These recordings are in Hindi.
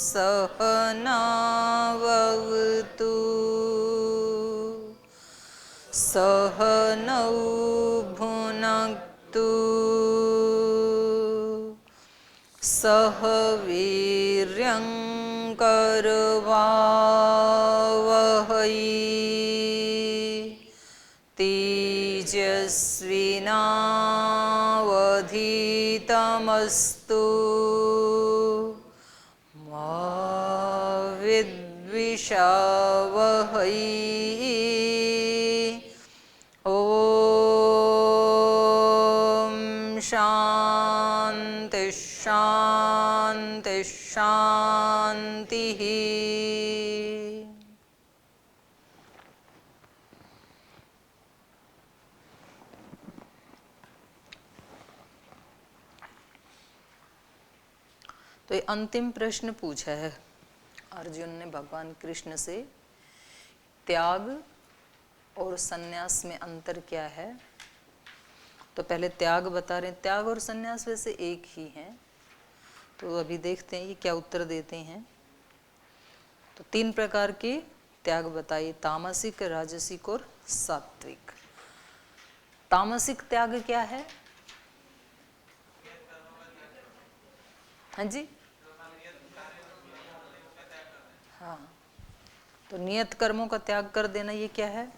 सहनावतु सहनौ भुनक्तु सह वीर्यं करवावहै तेजस्विनावधीतमस्तु मा विद्विषावहै ॐ शान्ति शान्ति शान्तिः। तो ये अंतिम प्रश्न पूछा है अर्जुन ने भगवान कृष्ण से, त्याग और संन्यास में अंतर क्या है। तो पहले त्याग बता रहे हैं, त्याग और संन्यास वैसे एक ही हैं। तो अभी देखते हैं ये क्या उत्तर देते हैं। तो 3 प्रकार के त्याग बताइए, तामसिक, राजसिक और सात्विक। तामसिक त्याग क्या है? हाँ जी, हाँ, तो नियत कर्मों का त्याग कर देना, ये क्या है?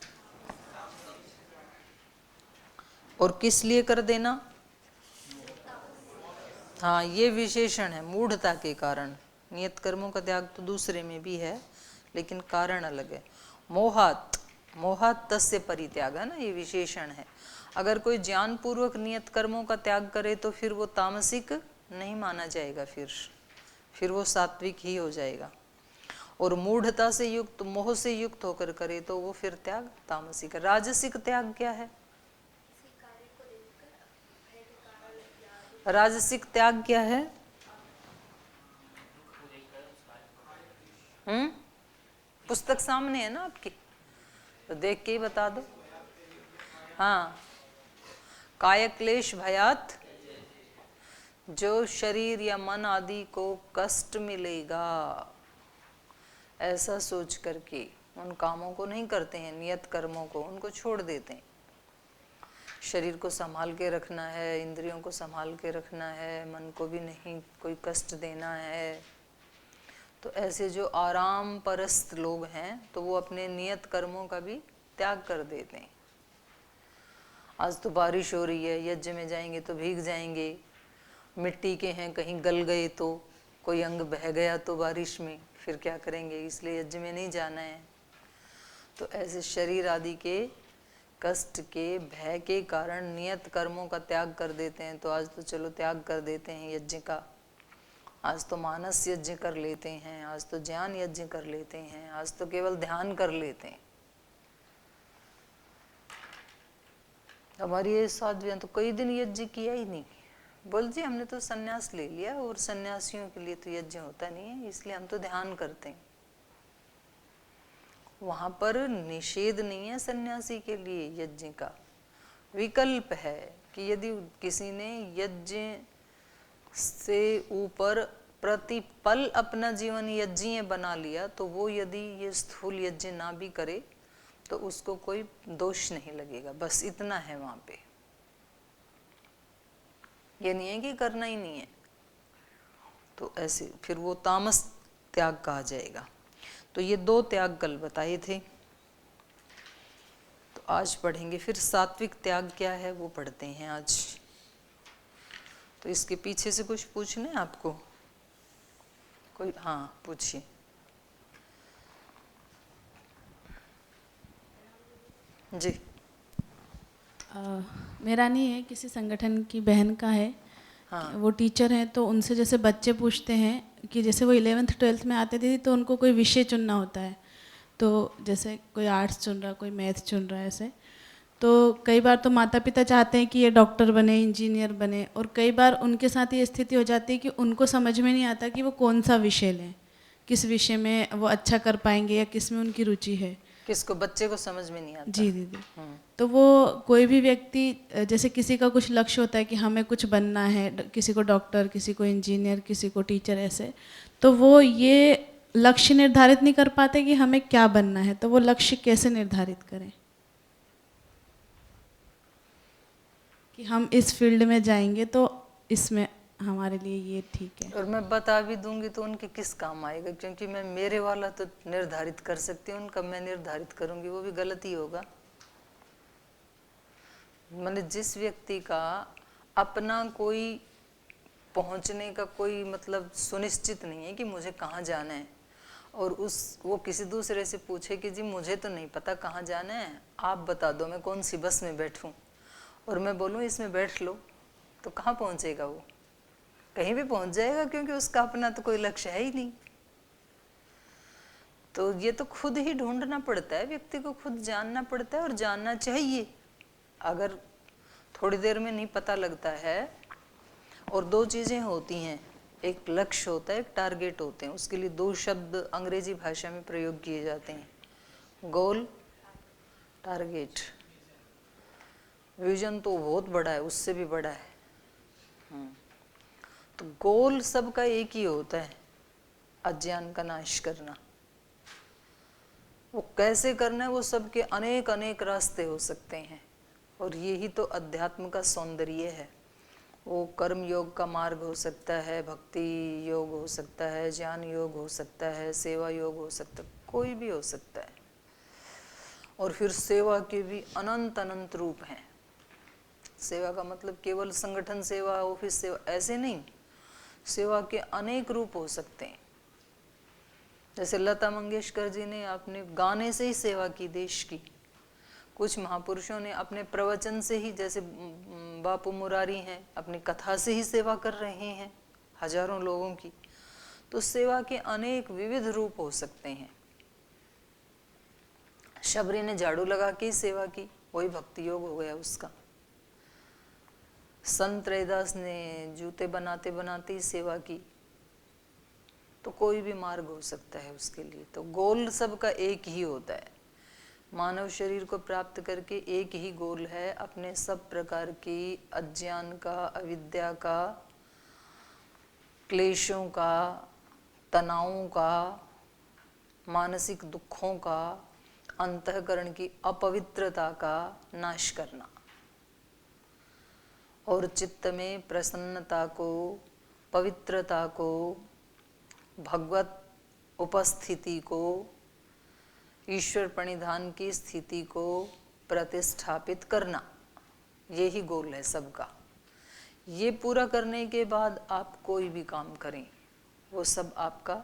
और किस लिए कर देना? हाँ, ये विशेषण है, मूढ़ता के कारण। नियत कर्मों का त्याग तो दूसरे में भी है, लेकिन कारण अलग है। मोहात, मोहात तस्य परित्याग है ना, ये विशेषण है। अगर कोई ज्ञान पूर्वक नियत कर्मों का त्याग करे तो फिर वो तामसिक नहीं माना जाएगा, फिर वो सात्विक ही हो जाएगा। और मूढ़ता से युक्त, मोह से युक्त होकर करे तो वो फिर त्याग तामसिक। राजसिक त्याग क्या है? राजसिक त्याग क्या है? पुस्तक सामने है ना आपकी, तो देख के ही बता दो। हाँ, काय क्लेश भयात, जो शरीर या मन आदि को कष्ट मिलेगा ऐसा सोच करके उन कामों को नहीं करते हैं, नियत कर्मों को उनको छोड़ देते हैं। शरीर को संभाल के रखना है, इंद्रियों को संभाल के रखना है, मन को भी नहीं कोई कष्ट देना है। तो ऐसे जो आराम परस्त लोग हैं तो वो अपने नियत कर्मों का भी त्याग कर देते हैं। आज तो बारिश हो रही है, यज्ञ में जाएंगे तो भीग जाएंगे, मिट्टी के हैं कहीं गल गए तो, कोई अंग बह गया तो बारिश में, फिर क्या करेंगे, इसलिए यज्ञ में नहीं जाना है। तो ऐसे शरीर आदि के कष्ट के भय के कारण नियत कर्मों का त्याग कर देते हैं। तो आज तो चलो त्याग कर देते हैं यज्ञ का, आज तो मानस यज्ञ कर लेते हैं, आज तो ज्ञान यज्ञ कर लेते हैं, आज तो केवल ध्यान कर लेते हैं। हमारी ये साध्वियां तो कई दिन यज्ञ किया ही नहीं, बोल जी हमने तो सन्यास ले लिया, और सन्यासियों के लिए तो यज्ञ होता नहीं है, इसलिए हम तो ध्यान करते हैं। वहां पर निषेध नहीं है सन्यासी के लिए यज्ञ का, विकल्प है कि यदि किसी ने यज्ञ से ऊपर प्रतिपल अपना जीवन यज्ञीय बना लिया तो वो यदि ये स्थूल यज्ञ ना भी करे तो उसको कोई दोष नहीं लगेगा, बस इतना है वहां पे। ये नहीं है कि करना ही नहीं है, तो ऐसे फिर वो तामस त्याग कहा जाएगा। तो ये 2 त्याग कल बताए थे। तो आज पढ़ेंगे फिर सात्विक त्याग क्या है, वो पढ़ते हैं आज। तो इसके पीछे से कुछ पूछना है आपको कोई? हाँ पूछिए। जी। मेरा नहीं है, किसी संगठन की बहन का है। हाँ। वो टीचर हैं, तो उनसे जैसे बच्चे पूछते हैं कि जैसे वो 11th 12th में आते थे तो उनको कोई विषय चुनना होता है, तो जैसे कोई आर्ट्स चुन रहा, कोई मैथ चुन रहा है ऐसे। तो कई बार तो माता पिता चाहते हैं कि ये डॉक्टर बने, इंजीनियर बने, और कई बार उनके साथ ये स्थिति हो जाती है कि उनको समझ में नहीं आता कि वो कौन सा विषय लें, किस विषय में वो अच्छा कर पाएंगे या किस में उनकी रुचि है। किसको? बच्चे को समझ में नहीं आता। जी दीदी। तो वो कोई भी व्यक्ति, जैसे किसी का कुछ लक्ष्य होता है कि हमें कुछ बनना है, किसी को डॉक्टर, किसी को इंजीनियर, किसी को टीचर, ऐसे, तो वो ये लक्ष्य निर्धारित नहीं कर पाते कि हमें क्या बनना है, तो वो लक्ष्य कैसे निर्धारित करें कि हम इस फील्ड में जाएंगे तो इसमें हमारे लिए ये ठीक है। और मैं बता भी दूंगी तो उनके किस काम आएगा, क्योंकि मैं मेरे वाला तो निर्धारित कर सकती हूँ, उनका मैं निर्धारित करूंगी वो भी गलत ही होगा। मतलब जिस व्यक्ति का अपना कोई पहुंचने का कोई मतलब सुनिश्चित नहीं है कि मुझे कहाँ जाना है, और वो किसी दूसरे से पूछे कि जी मुझे तो नहीं पता कहाँ जाना है, आप बता दो मैं कौन सी बस में बैठूं, और मैं बोलूं इसमें बैठ लो, तो कहाँ पहुंचेगा वो? कहीं भी पहुंच जाएगा, क्योंकि उसका अपना तो कोई लक्ष्य है ही नहीं। तो ये तो खुद ही ढूंढना पड़ता है, व्यक्ति को खुद जानना पड़ता है, और जानना चाहिए। अगर थोड़ी देर में नहीं पता लगता है, और दो चीजें होती हैं, एक लक्ष्य होता है, एक टारगेट होते हैं। उसके लिए दो शब्द अंग्रेजी भाषा में प्रयोग किए जाते हैं, गोल, टारगेट। विजन तो बहुत बड़ा है, उससे भी बड़ा है। तो गोल सबका एक ही होता है, अज्ञान का नाश करना। वो कैसे करना है, वो सबके अनेक अनेक रास्ते हो सकते हैं, और यही तो अध्यात्म का सौंदर्य है। वो कर्म योग का मार्ग हो सकता है, भक्ति योग हो सकता है, ज्ञान योग हो सकता है, सेवा योग हो सकता है, कोई भी हो सकता है। और फिर सेवा के भी अनंत अनंत रूप हैं। सेवा का मतलब केवल संगठन सेवा, ऑफिस सेवा, ऐसे नहीं। सेवा के अनेक रूप हो सकते हैं। जैसे लता मंगेशकर जी ने अपने गाने से ही सेवा की देश की। कुछ महापुरुषों ने अपने प्रवचन से ही, जैसे बापू मुरारी हैं, अपनी कथा से ही सेवा कर रहे हैं हजारों लोगों की। तो सेवा के अनेक विविध रूप हो सकते हैं। शबरी ने झाड़ू लगा के ही सेवा की, वही भक्ति योग हो गया उसका। संत रैदास ने जूते बनाते बनाते ही सेवा की। तो कोई भी मार्ग हो सकता है उसके लिए। तो गोल सबका एक ही होता है। मानव शरीर को प्राप्त करके एक ही गोल है, अपने सब प्रकार की अज्ञान का, अविद्या का, क्लेशों का, तनावों का, मानसिक दुखों का, अंतःकरण की अपवित्रता का नाश करना, और चित्त में प्रसन्नता को, पवित्रता को, भगवत उपस्थिति को, ईश्वर प्रणिधान की स्थिति को प्रतिष्ठापित करना। यही गोल है सबका। ये पूरा करने के बाद आप कोई भी काम करें, वो सब आपका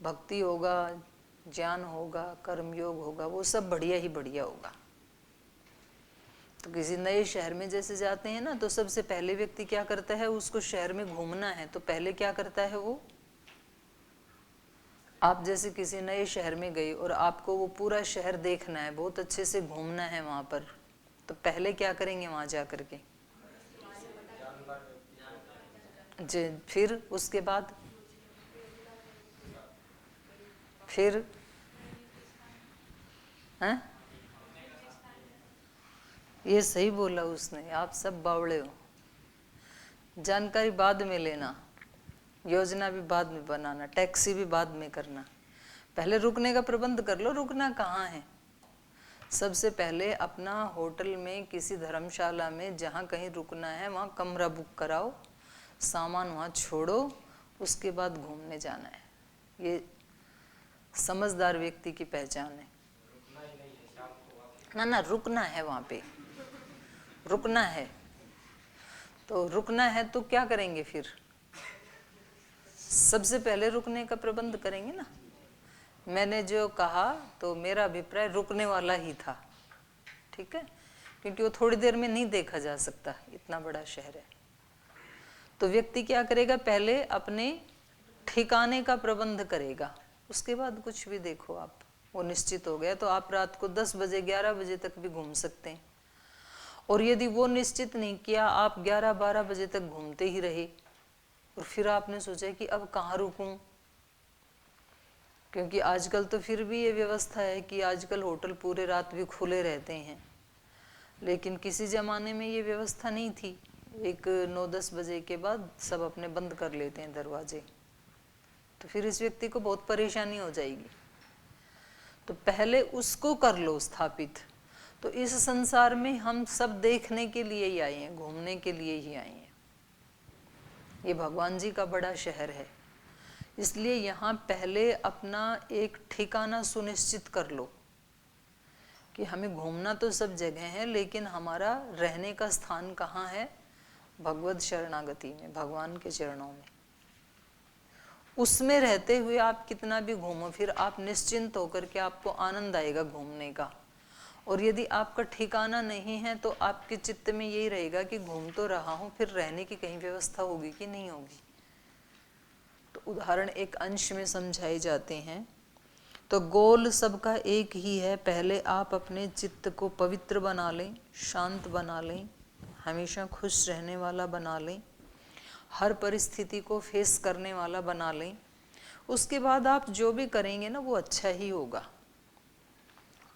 भक्ति होगा, ज्ञान होगा, कर्मयोग होगा, वो सब बढ़िया ही बढ़िया होगा। तो किसी नए शहर में जैसे जाते हैं ना, तो सबसे पहले व्यक्ति क्या करता है, उसको शहर में घूमना है, तो पहले क्या करता है वो, आप जैसे किसी नए शहर में गए और आपको वो पूरा शहर देखना है, बहुत अच्छे से घूमना है वहाँ पर, तो पहले क्या करेंगे वहाँ जा करके जी? फिर उसके बाद फिर हैं? ये सही बोला उसने, आप सब बावड़े हो। जानकारी बाद में लेना, योजना भी बाद में बनाना, टैक्सी भी बाद में करना, पहले रुकने का प्रबंध कर लो। रुकना कहाँ है? सबसे पहले अपना होटल में, किसी धर्मशाला में, जहाँ कहीं रुकना है वहाँ कमरा बुक कराओ, सामान वहाँ छोड़ो, उसके बाद घूमने जाना है। ये समझदार व्यक्ति की पहचान है। ना ना, रुकना है वहाँ पे, रुकना है। तो रुकना है तो क्या करेंगे फिर? सबसे पहले रुकने का प्रबंध करेंगे ना। मैंने जो कहा तो मेरा अभिप्राय रुकने वाला ही था, ठीक है, क्योंकि वो थोड़ी देर में नहीं देखा जा सकता, इतना बड़ा शहर है। तो व्यक्ति क्या करेगा, पहले अपने ठिकाने का प्रबंध करेगा, उसके बाद कुछ भी देखो आप। वो निश्चित हो गया तो आप रात को 10 बजे 11 बजे तक भी घूम सकते हैं। और यदि वो निश्चित नहीं किया, आप 11-12 बजे तक घूमते ही रहे, और फिर आपने सोचा कि अब कहाँ रुकूं, क्योंकि आजकल तो फिर भी ये व्यवस्था है कि आजकल होटल पूरे रात भी खुले रहते हैं, लेकिन किसी ज़माने में ये व्यवस्था नहीं थी। एक 9-10 बजे के बाद सब अपने बंद कर लेते हैं दरवाजे, तो फिर इस व्यक्ति को बहुत परेशानी हो जाएगी। तो पहले उसको कर लो स्थापित। तो इस संसार में हम सब देखने के लिए ही आए हैं, घूमने के लिए ही आए हैं। ये भगवान जी का बड़ा शहर है, इसलिए यहाँ पहले अपना एक ठिकाना सुनिश्चित कर लो कि हमें घूमना तो सब जगह है, लेकिन हमारा रहने का स्थान कहाँ है? भगवत शरणागति में, भगवान के चरणों में। उसमें रहते हुए आप कितना भी घूमो, फिर आप निश्चिंत होकर के आपको आनंद आएगा घूमने का। और यदि आपका ठिकाना नहीं है तो आपके चित्त में यही रहेगा कि घूम तो रहा हूँ, फिर रहने की कहीं व्यवस्था होगी कि नहीं होगी। तो उदाहरण एक अंश में समझाए जाते हैं। तो गोल सबका एक ही है। पहले आप अपने चित्त को पवित्र बना लें, शांत बना लें, हमेशा खुश रहने वाला बना लें, हर परिस्थिति को फेस करने वाला बना लें। उसके बाद आप जो भी करेंगे ना वो अच्छा ही होगा।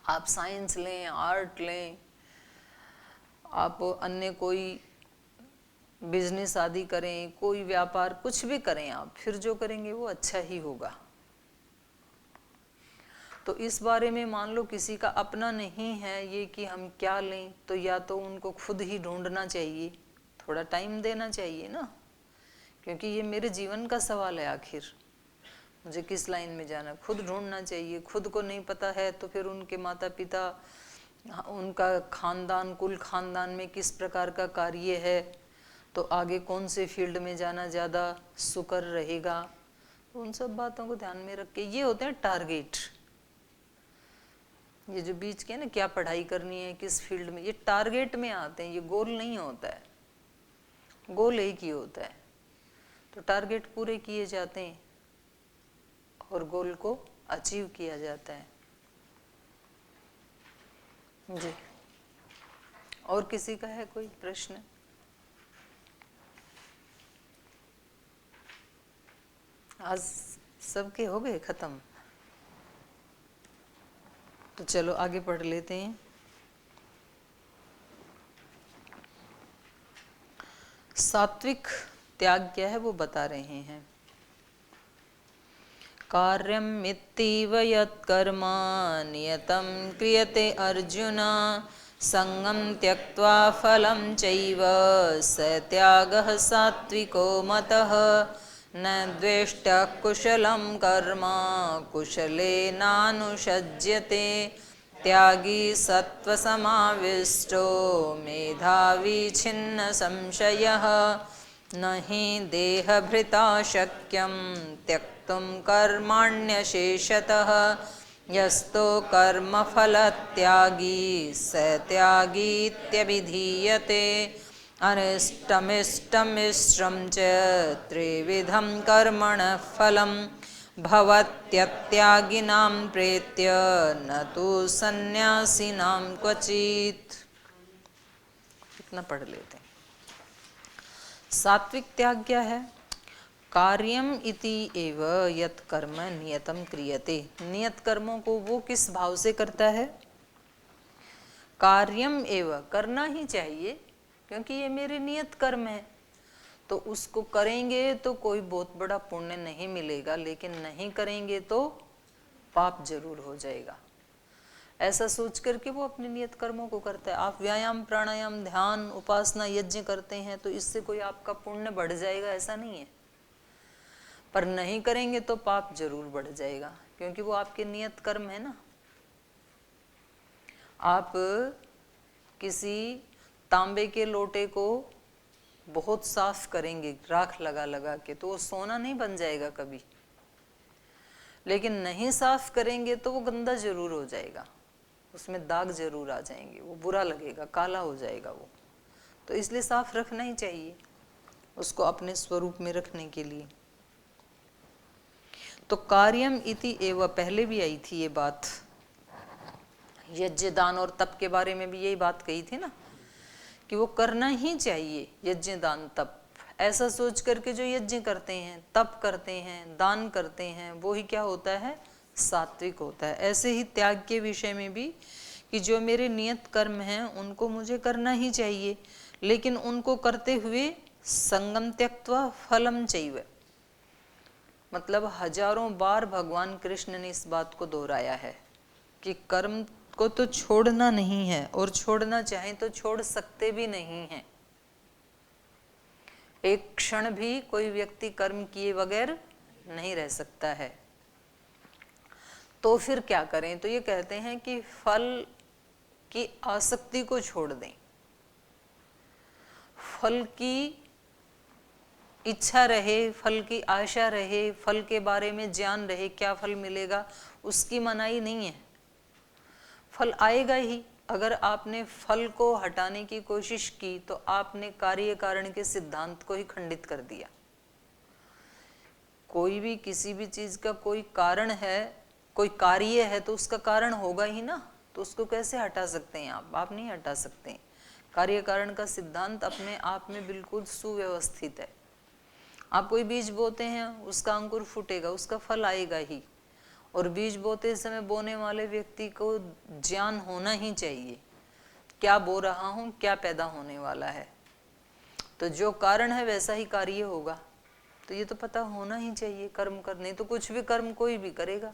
आप साइंस लें, आर्ट लें, आप अन्य कोई बिजनेस आदि करें, कोई व्यापार, कुछ भी करें आप, फिर जो करेंगे वो अच्छा ही होगा। तो इस बारे में मान लो किसी का अपना नहीं है ये कि हम क्या लें, तो या तो उनको खुद ही ढूंढना चाहिए, थोड़ा टाइम देना चाहिए ना, क्योंकि ये मेरे जीवन का सवाल है। आखिर मुझे किस लाइन में जाना, खुद ढूंढना चाहिए। खुद को नहीं पता है तो फिर उनके माता पिता, उनका खानदान, कुल खानदान में किस प्रकार का कार्य है, तो आगे कौन से फील्ड में जाना ज़्यादा सुकर रहेगा, तो उन सब बातों को ध्यान में रख के ये होते हैं टारगेट। ये जो बीच के ना क्या पढ़ाई करनी है, किस फील्ड में, ये टारगेट में आते हैं, ये गोल नहीं होता है। गोल एक ही होता है। तो टारगेट पूरे किए जाते हैं और गोल को अचीव किया जाता है। जी, और किसी का है कोई प्रश्न? आज सबके हो गए खत्म, तो चलो आगे पढ़ लेते हैं। सात्विक त्याग क्या है वो बता रहे हैं। कार्यम मित्तीव यत्कर्म नियतं क्रियते अर्जुन, संगम त्यक्त्वा फलं चैव स त्यागः सात्विको मतः। न द्वेष्टः कुशलं कर्म कुशलेनानुषज्यते, त्यागी सत्त्वसमाविष्टो मेधावी छिन्न संशयः। न हि देहभृता शक्यं त्यक्तुं कर्माण्यशेषतः, यस्तो कर्मफलत्यागी स त्यागीत्यभिधीयते। अनिष्टमिष्टमिश्रं च त्रिविधं कर्मणः फलं, भवत्यत्यागिनां प्रेत्य न तु सन्न्यासिनां क्वचित्। इतना पढ़ लेते हैं। सात्विक त्याग क्या है? कार्यम इति एव यत् कर्म नियतम क्रियते। नियत कर्मों को वो किस भाव से करता है? कार्यम एव, करना ही चाहिए, क्योंकि ये मेरे नियत कर्म है। तो उसको करेंगे तो कोई बहुत बड़ा पुण्य नहीं मिलेगा, लेकिन नहीं करेंगे तो पाप जरूर हो जाएगा। ऐसा सोच करके वो अपने नियत कर्मों को करता है। आप व्यायाम, प्राणायाम, ध्यान, उपासना, यज्ञ करते हैं तो इससे कोई आपका पुण्य बढ़ जाएगा ऐसा नहीं है, पर नहीं करेंगे तो पाप जरूर बढ़ जाएगा, क्योंकि वो आपके नियत कर्म है ना। आप किसी तांबे के लोटे को बहुत साफ करेंगे राख लगा लगा के, तो वो सोना नहीं बन जाएगा कभी, लेकिन नहीं साफ करेंगे तो वो गंदा जरूर हो जाएगा, उसमें दाग जरूर आ जाएंगे, वो बुरा लगेगा, काला हो जाएगा वो। तो इसलिए साफ रखना ही चाहिए उसको अपने स्वरूप में रखने के लिए। तो कार्यम इति एव, पहले भी आई थी ये बात, यज्ञ, दान और तप के बारे में भी यही बात कही थी ना, कि वो करना ही चाहिए, यज्ञ, दान, तप। ऐसा सोच करके जो यज्ञ करते हैं, तप करते हैं, दान करते हैं, वो ही क्या होता है? सात्विक होता है। ऐसे ही त्याग के विषय में भी कि जो मेरे नियत कर्म हैं उनको मुझे करना ही चाहिए, लेकिन उनको करते हुए संगम त्यक्त्वा फलम चैव, मतलब हजारों बार भगवान कृष्ण ने इस बात को दोहराया है कि कर्म को तो छोड़ना नहीं है, और छोड़ना चाहे तो छोड़ सकते भी नहीं हैं। एक क्षण भी कोई व्यक्ति कर्म किए बगैर नहीं रह सकता है। तो फिर क्या करें? तो ये कहते हैं कि फल की आसक्ति को छोड़ दें, फल की इच्छा रहे, फल की आशा रहे, फल के बारे में ज्ञान रहे, क्या फल मिलेगा उसकी मनाही नहीं है, फल आएगा ही। अगर आपने फल को हटाने की कोशिश की तो आपने कार्य कारण के सिद्धांत को ही खंडित कर दिया। कोई भी किसी भी चीज का कोई कारण है, कोई कार्य है तो उसका कारण होगा ही ना, तो उसको कैसे हटा सकते हैं आप नहीं हटा सकते। कार्य कारण का सिद्धांत अपने आप में बिल्कुल सुव्यवस्थित है। आप कोई बीज बोते हैं, उसका अंकुर फूटेगा, उसका फल आएगा ही। और बीज बोते समय बोने वाले व्यक्ति को ज्ञान होना ही चाहिए, क्या बो रहा हूं, क्या पैदा होने वाला है। तो जो कारण है वैसा ही कार्य होगा, तो ये तो पता होना ही चाहिए कर्म करने, तो कुछ भी कर्म कोई भी करेगा।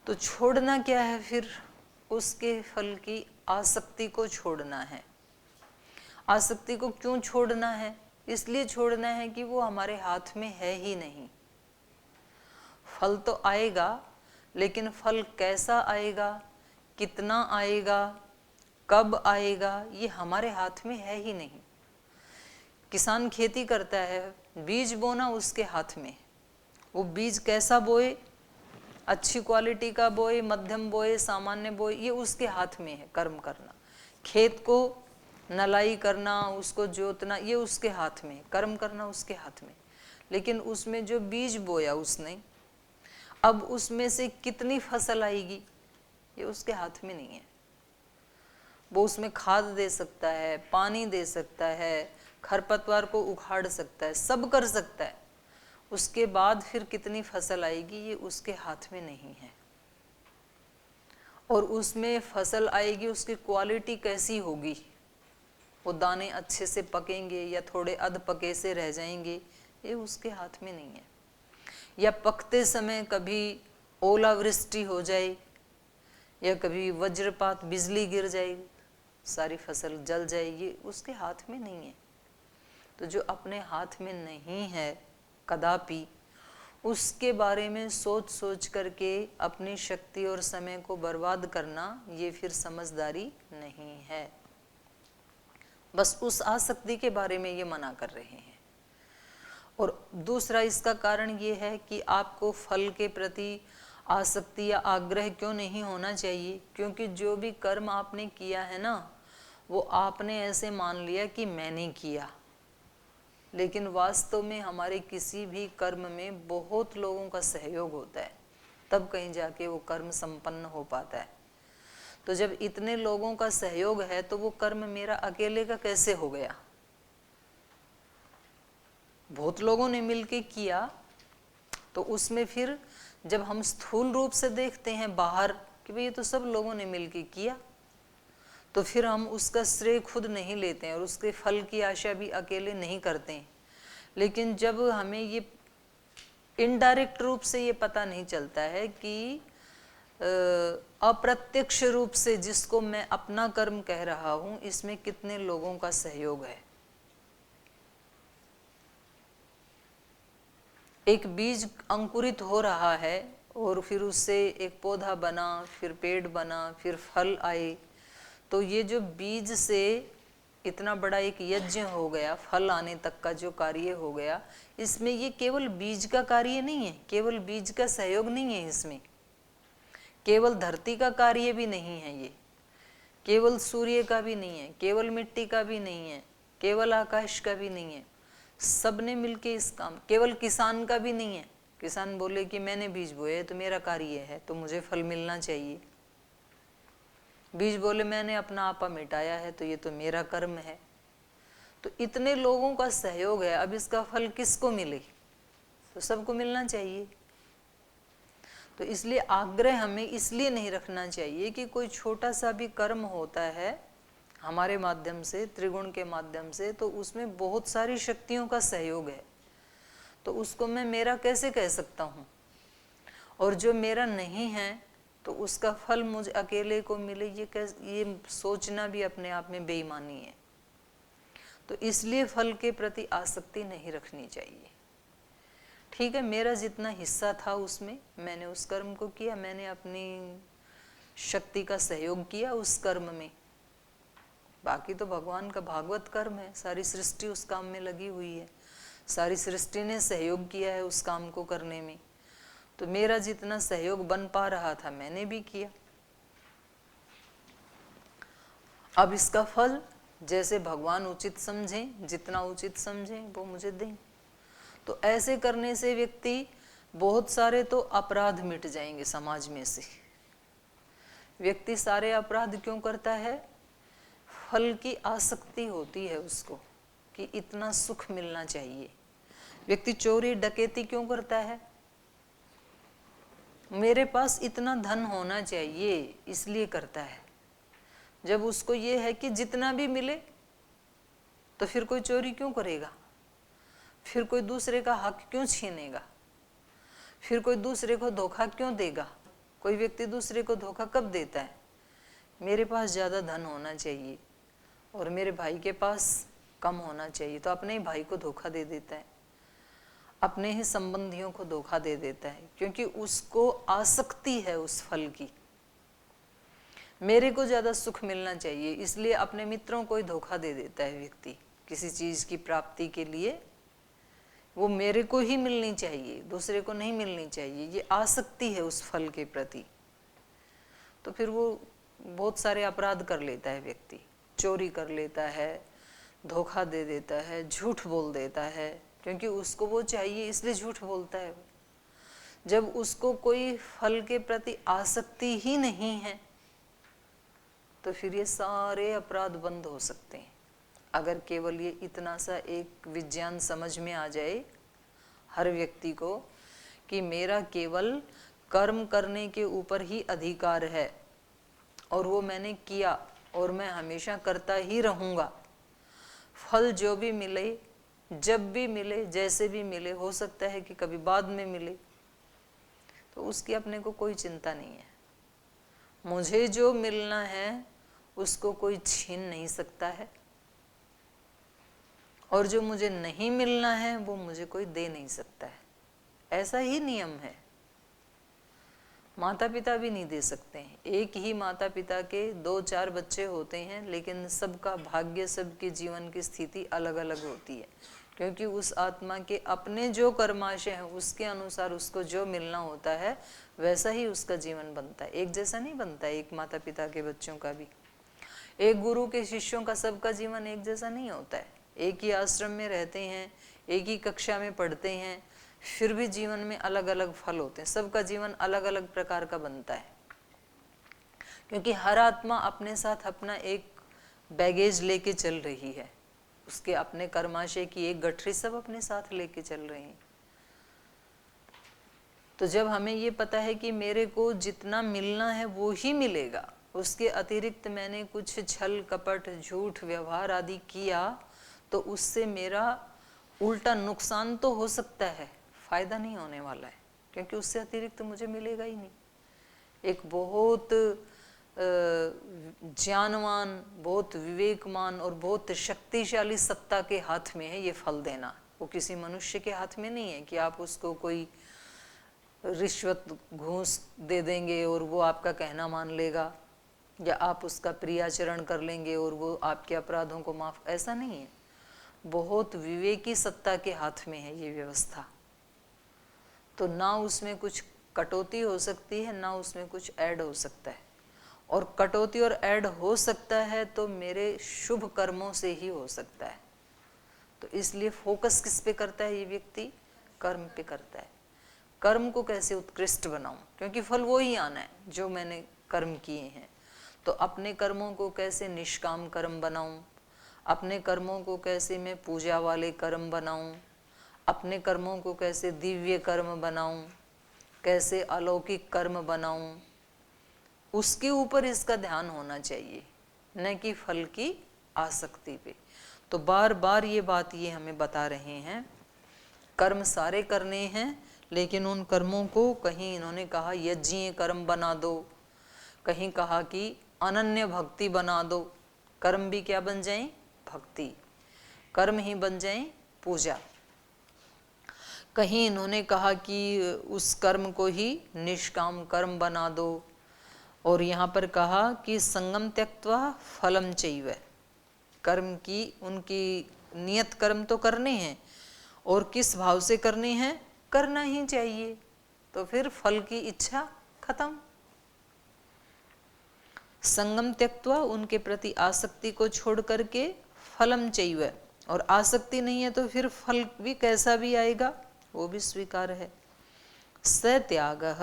तो छोड़ना क्या है फिर? उसके फल की आसक्ति को छोड़ना है। आसक्ति को क्यों छोड़ना है? इसलिए छोड़ना है कि वो हमारे हाथ में है ही नहीं। फल तो आएगा, लेकिन फल कैसा आएगा, कितना आएगा, कब आएगा, ये हमारे हाथ में है ही नहीं। किसान खेती करता है, बीज बोना उसके हाथ में, वो बीज कैसा बोए, अच्छी क्वालिटी का बोए, मध्यम बोए, सामान्य बोए, ये उसके हाथ में है। कर्म करना, खेत को नलाई करना, उसको जोतना, ये उसके हाथ में है। कर्म करना उसके हाथ में, लेकिन उसमें जो बीज बोया उसने, अब उसमें से कितनी फसल आएगी ये उसके हाथ में नहीं है। वो उसमें खाद दे सकता है, पानी दे सकता है, खरपतवार को उखाड़ सकता है, सब कर सकता है। उसके बाद फिर कितनी फसल आएगी ये उसके हाथ में नहीं है। और उसमें फसल आएगी, उसकी क्वालिटी कैसी होगी, वो दाने अच्छे से पकेंगे या थोड़े अध पके से रह जाएंगे, ये उसके हाथ में नहीं है। या पकते समय कभी ओलावृष्टि हो जाए या कभी वज्रपात, बिजली गिर जाए, सारी फसल जल जाएगी, उसके हाथ में नहीं है। तो जो अपने हाथ में नहीं है कदापि, उसके बारे में सोच सोच करके अपनी शक्ति और समय को बर्बाद करना, ये फिर समझदारी नहीं है। बस उस आसक्ति के बारे में ये मना कर रहे हैं। और दूसरा इसका कारण ये है कि आपको फल के प्रति आसक्ति या आग्रह क्यों नहीं होना चाहिए, क्योंकि जो भी कर्म आपने किया है ना, वो आपने ऐसे मान लिया कि मैंने किया, लेकिन वास्तव में हमारे किसी भी कर्म में बहुत लोगों का सहयोग होता है, तब कहीं जाके वो कर्म संपन्न हो पाता है। तो जब इतने लोगों का सहयोग है तो वो कर्म मेरा अकेले का कैसे हो गया? बहुत लोगों ने मिलके किया, तो उसमें फिर जब हम स्थूल रूप से देखते हैं बाहर कि भाई ये तो सब लोगों ने मिलके किया, तो फिर हम उसका श्रेय खुद नहीं लेते हैं और उसके फल की आशा भी अकेले नहीं करते हैं। लेकिन जब हमें ये इनडायरेक्ट रूप से ये पता नहीं चलता है कि अप्रत्यक्ष रूप से जिसको मैं अपना कर्म कह रहा हूं, इसमें कितने लोगों का सहयोग है। एक बीज अंकुरित हो रहा है और फिर उससे एक पौधा बना, फिर पेड़ बना, फिर फल आए, तो ये जो बीज से इतना बड़ा एक यज्ञ हो गया, फल आने तक का जो कार्य हो गया, इसमें ये केवल बीज का कार्य नहीं है, केवल बीज का सहयोग नहीं है, इसमें केवल धरती का कार्य भी नहीं है, ये केवल सूर्य का भी नहीं है, केवल मिट्टी का भी नहीं है, केवल आकाश का भी नहीं है, सबने मिलके इस काम, केवल किसान का भी नहीं है। किसान बोले कि मैंने बीज बोए तो मेरा कार्य है, तो मुझे फल मिलना चाहिए। बीज बोले मैंने अपना आपा मिटाया है तो ये तो मेरा कर्म है। तो इतने लोगों का सहयोग है, अब इसका फल किसको मिले? तो सबको मिलना चाहिए। तो इसलिए आग्रह हमें इसलिए नहीं रखना चाहिए कि कोई छोटा सा भी कर्म होता है हमारे माध्यम से, त्रिगुण के माध्यम से, तो उसमें बहुत सारी शक्तियों का सहयोग है, तो उसको मैं मेरा कैसे कह सकता हूँ। और जो मेरा नहीं है तो उसका फल मुझ अकेले को मिले, ये सोचना भी अपने आप में बेईमानी है। तो इसलिए फल के प्रति आसक्ति नहीं रखनी चाहिए। ठीक है, मेरा जितना हिस्सा था उसमें मैंने उस कर्म को किया, मैंने अपनी शक्ति का सहयोग किया उस कर्म में। बाकी तो भगवान का भागवत कर्म है, सारी सृष्टि उस काम में लगी हुई है, सारी सृष्टि ने सहयोग किया है उस काम को करने में। तो मेरा जितना सहयोग बन पा रहा था मैंने भी किया। अब इसका फल जैसे भगवान उचित समझें, जितना उचित समझें वो मुझे दें। तो ऐसे करने से व्यक्ति बहुत सारे तो अपराध मिट जाएंगे समाज में से। व्यक्ति सारे अपराध क्यों करता है? फल की आसक्ति होती है उसको कि इतना सुख मिलना चाहिए। व्यक्ति चोरी डकैती क्यों करता है? मेरे पास इतना धन होना चाहिए इसलिए करता है। जब उसको ये है कि जितना भी मिले तो फिर कोई चोरी क्यों करेगा, फिर कोई दूसरे का हक क्यों छीनेगा, फिर कोई दूसरे को धोखा क्यों देगा। कोई व्यक्ति दूसरे को धोखा कब देता है? मेरे पास ज़्यादा धन होना चाहिए और मेरे भाई के पास कम होना चाहिए, तो अपने ही भाई को धोखा दे देता है, अपने ही संबंधियों को धोखा दे देता है, क्योंकि उसको आसक्ति है उस फल की। मेरे को ज़्यादा सुख मिलना चाहिए इसलिए अपने मित्रों को ही धोखा दे देता है व्यक्ति। किसी चीज़ की प्राप्ति के लिए वो मेरे को ही मिलनी चाहिए, दूसरे को नहीं मिलनी चाहिए, ये आसक्ति है उस फल के प्रति। तो फिर वो बहुत सारे अपराध कर लेता है व्यक्ति, चोरी कर लेता है, धोखा दे देता है, झूठ बोल देता है, क्योंकि उसको वो चाहिए इसलिए झूठ बोलता है। जब उसको कोई फल के प्रति आसक्ति ही नहीं है तो फिर ये सारे अपराध बंद हो सकते हैं। अगर केवल ये इतना सा एक विज्ञान समझ में आ जाए हर व्यक्ति को कि मेरा केवल कर्म करने के ऊपर ही अधिकार है और वो मैंने किया और मैं हमेशा करता ही रहूँगा। फल जो भी मिले, जब भी मिले, जैसे भी मिले, हो सकता है कि कभी बाद में मिले, तो उसकी अपने को कोई चिंता नहीं है। मुझे जो मिलना है उसको कोई छीन नहीं सकता है और जो मुझे नहीं मिलना है वो मुझे कोई दे नहीं सकता है। ऐसा ही नियम है। माता पिता भी नहीं दे सकते हैं। एक ही माता पिता के 2-4 बच्चे होते हैं, लेकिन सबका भाग्य, सबके जीवन की स्थिति अलग अलग होती है, क्योंकि उस आत्मा के अपने जो कर्माशय हैं उसके अनुसार उसको जो मिलना होता है वैसा ही उसका जीवन बनता है। एक जैसा नहीं बनता है एक माता पिता के बच्चों का भी। एक गुरु के शिष्यों का सबका जीवन एक जैसा नहीं होता है। एक ही आश्रम में रहते हैं, एक ही कक्षा में पढ़ते हैं, फिर भी जीवन में अलग अलग फल होते हैं। सबका जीवन अलग अलग प्रकार का बनता है, क्योंकि हर आत्मा अपने साथ अपना एक बैगेज लेके चल रही है। उसके अपने कर्माशय की एक गठरी सब अपने साथ लेके चल रहे हैं। तो जब हमें ये पता है कि मेरे को जितना मिलना है वो ही मिलेगा, उसके अतिरिक्त मैंने कुछ छल कपट झूठ व्यवहार आदि किया तो उससे मेरा उल्टा नुकसान तो हो सकता है, फायदा नहीं होने वाला है, क्योंकि उससे अतिरिक्त मुझे मिलेगा ही नहीं। एक बहुत ज्ञानवान, बहुत विवेकमान और बहुत शक्तिशाली सत्ता के हाथ में है ये फल देना। वो किसी मनुष्य के हाथ में नहीं है कि आप उसको कोई रिश्वत घूस दे देंगे और वो आपका कहना मान लेगा, या आप उसका प्रियाचरण कर लेंगे और वो आपके अपराधों को माफ, ऐसा नहीं है। बहुत विवेकी सत्ता के हाथ में है ये व्यवस्था। तो ना उसमें कुछ कटौती हो सकती है, ना उसमें कुछ ऐड हो सकता है। और कटौती और ऐड हो सकता है तो मेरे शुभ कर्मों से ही हो सकता है। तो इसलिए फोकस किस पे करता है ये व्यक्ति? कर्म पे करता है। कर्म को कैसे उत्कृष्ट बनाऊं, क्योंकि फल वो ही आना है जो मैंने कर्म किए हैं। तो अपने कर्मों को कैसे निष्काम कर्म बनाऊं, अपने कर्मों को कैसे मैं पूजा वाले कर्म बनाऊं, अपने कर्मों को कैसे दिव्य कर्म बनाऊं, कैसे अलौकिक कर्म बनाऊं, उसके ऊपर इसका ध्यान होना चाहिए, न कि फल की आसक्ति पे। तो बार बार ये बात ये हमें बता रहे हैं, कर्म सारे करने हैं, लेकिन उन कर्मों को कहीं इन्होंने कहा यज्ञीय कर्म बना दो, कहीं कहा कि अनन्य भक्ति बना दो। कर्म भी क्या बन जाए? भक्ति। कर्म ही बन जाए पूजा। कहीं इन्होंने कहा कि उस कर्म को ही निष्काम कर्म बना दो, और यहाँ पर कहा कि संगम त्यक्त्वा फलम चैव। कर्म की उनकी नियत कर्म तो करने हैं, और किस भाव से करने हैं? करना ही चाहिए। तो फिर फल की इच्छा खत्म। संगम त्यक्त्वा, उनके प्रति आसक्ति को छोड़ करके, फलम चैव, और आसक्ति नहीं है तो फिर फल भी कैसा भी आएगा वो भी स्वीकार है। स त्यागः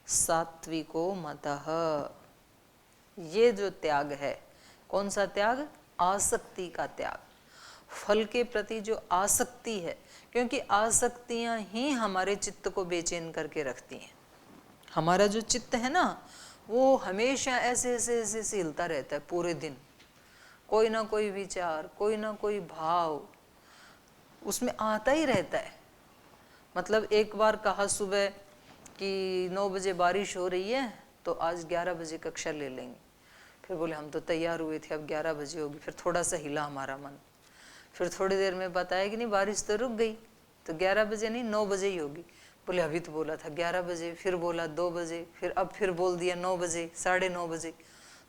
सात्विको मतः। ये जो त्याग है, कौन सा त्याग? आसक्ति का त्याग। फल के प्रति जो आसक्ति है, क्योंकि आसक्तियां ही हमारे चित्त को बेचैन करके रखती हैं। हमारा जो चित्त है ना, वो हमेशा ऐसे ऐसे ऐसे ऐसे हिलता रहता है पूरे दिन। कोई ना कोई विचार, कोई ना कोई भाव उसमें आता ही रहता है। मतलब एक बार कहा सुबह कि 9 बजे बारिश हो रही है, तो आज 11 बजे कक्षा ले लेंगे। फिर बोले हम तो तैयार हुए थे, अब 11 बजे होगी। फिर थोड़ा सा हिला हमारा मन। फिर थोड़ी देर में बताया कि नहीं बारिश तो रुक गई, तो 11 बजे नहीं 9 बजे ही होगी। बोले अभी तो बोला था 11 बजे, फिर बोला 2 बजे, फिर अब फिर बोल दिया 9 बजे, 9:30 बजे।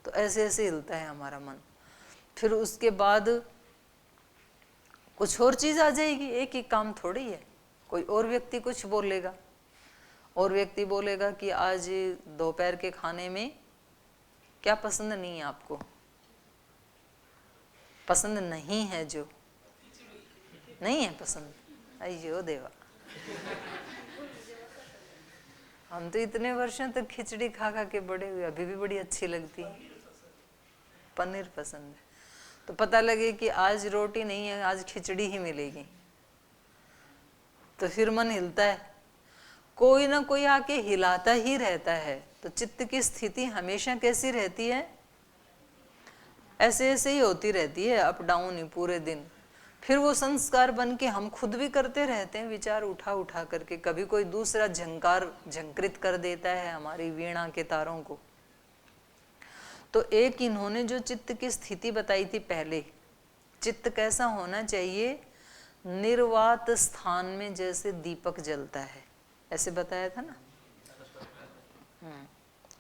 तो ऐसे ऐसे हिलता है हमारा मन। फिर उसके बाद कुछ और चीज़ आ जाएगी, एक ही काम थोड़ी है। कोई और व्यक्ति कुछ बोलेगा, और व्यक्ति बोलेगा कि आज दोपहर के खाने में क्या पसंद नहीं है आपको, पसंद नहीं है, जो नहीं है पसंद, अयो देवा। हम तो इतने वर्षों तक खिचड़ी खा खा के बड़े हुए, अभी भी बड़ी अच्छी लगती है। पनीर पसंद है, तो पता लगे कि आज रोटी नहीं है, आज खिचड़ी ही मिलेगी, तो फिर मन हिलता है। कोई ना कोई आके हिलाता ही रहता है। तो चित्त की स्थिति हमेशा कैसी रहती है? ऐसे ऐसे ही होती रहती है, अप डाउन ही पूरे दिन। फिर वो संस्कार बन के हम खुद भी करते रहते हैं, विचार उठा उठा करके। कभी कोई दूसरा झंकार झंकृत कर देता है हमारी वीणा के तारों को। तो एक इन्होंने जो चित्त की स्थिति बताई थी पहले, चित्त कैसा होना चाहिए? निर्वात स्थान में जैसे दीपक जलता है, ऐसे बताया था ना।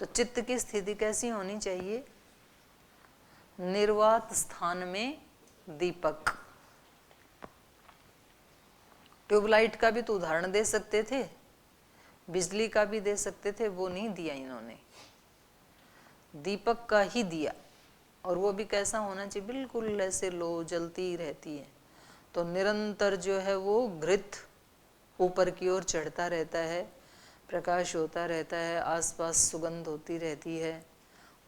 तो चित्त की स्थिति कैसी होनी चाहिए? निर्वात स्थान में दीपक। ट्यूबलाइट का भी तो उदाहरण दे सकते थे, बिजली का भी दे सकते थे, वो नहीं दिया इन्होंने, दीपक का ही दिया। और वो भी कैसा होना चाहिए? बिल्कुल ऐसे लो जलती रहती है। तो निरंतर जो है वो घृत ऊपर की ओर चढ़ता रहता है, प्रकाश होता रहता है, आसपास सुगंध होती रहती है,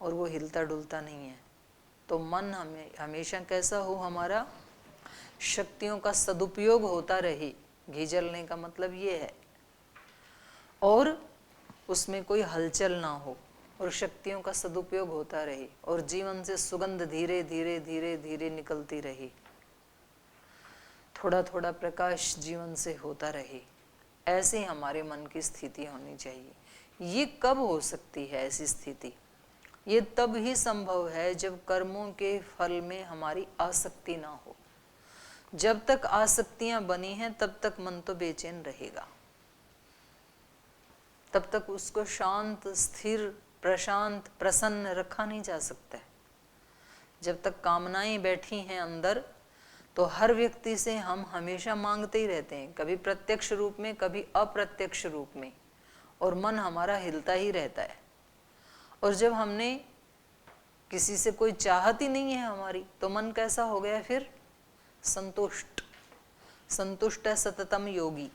और वो हिलता डुलता नहीं है। तो मन हमेशा कैसा हो? हमारा शक्तियों का सदुपयोग होता रहे। घी जलने का मतलब ये है, और उसमें कोई हलचल ना हो, और शक्तियों का सदुपयोग होता रहे, और जीवन से सुगंध धीरे धीरे धीरे धीरे निकलती रहे, थोड़ा थोड़ा प्रकाश जीवन से होता रहे। ऐसे हमारे मन की स्थिति होनी चाहिए। ये कब हो सकती है ऐसी स्थिति? ये तब ही संभव है जब कर्मों के फल में हमारी आसक्ति ना हो। जब तक आसक्तियां बनी हैं तब तक मन तो बेचैन रहेगा, तब तक उसको शांत, स्थिर, प्रशांत, प्रसन्न रखा नहीं जा सकता है। जब तक कामनाएं बैठी हैं अंदर, तो हर व्यक्ति से हम हमेशा मांगते ही रहते हैं, कभी प्रत्यक्ष रूप में, कभी अप्रत्यक्ष रूप में, और मन हमारा हिलता ही रहता है। और जब हमने किसी से कोई चाहत ही नहीं है हमारी, तो मन कैसा हो गया फिर? संतुष्ट। संतुष्ट है सततम योगी।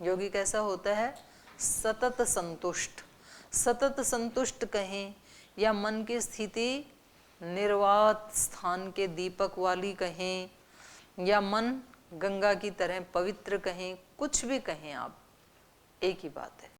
योगी कैसा होता है? सतत संतुष्ट। सतत संतुष्ट कहें, या मन की स्थिति निर्वात स्थान के दीपक वाली कहें, या मन गंगा की तरह पवित्र कहें, कुछ भी कहें आप, एक ही बात है।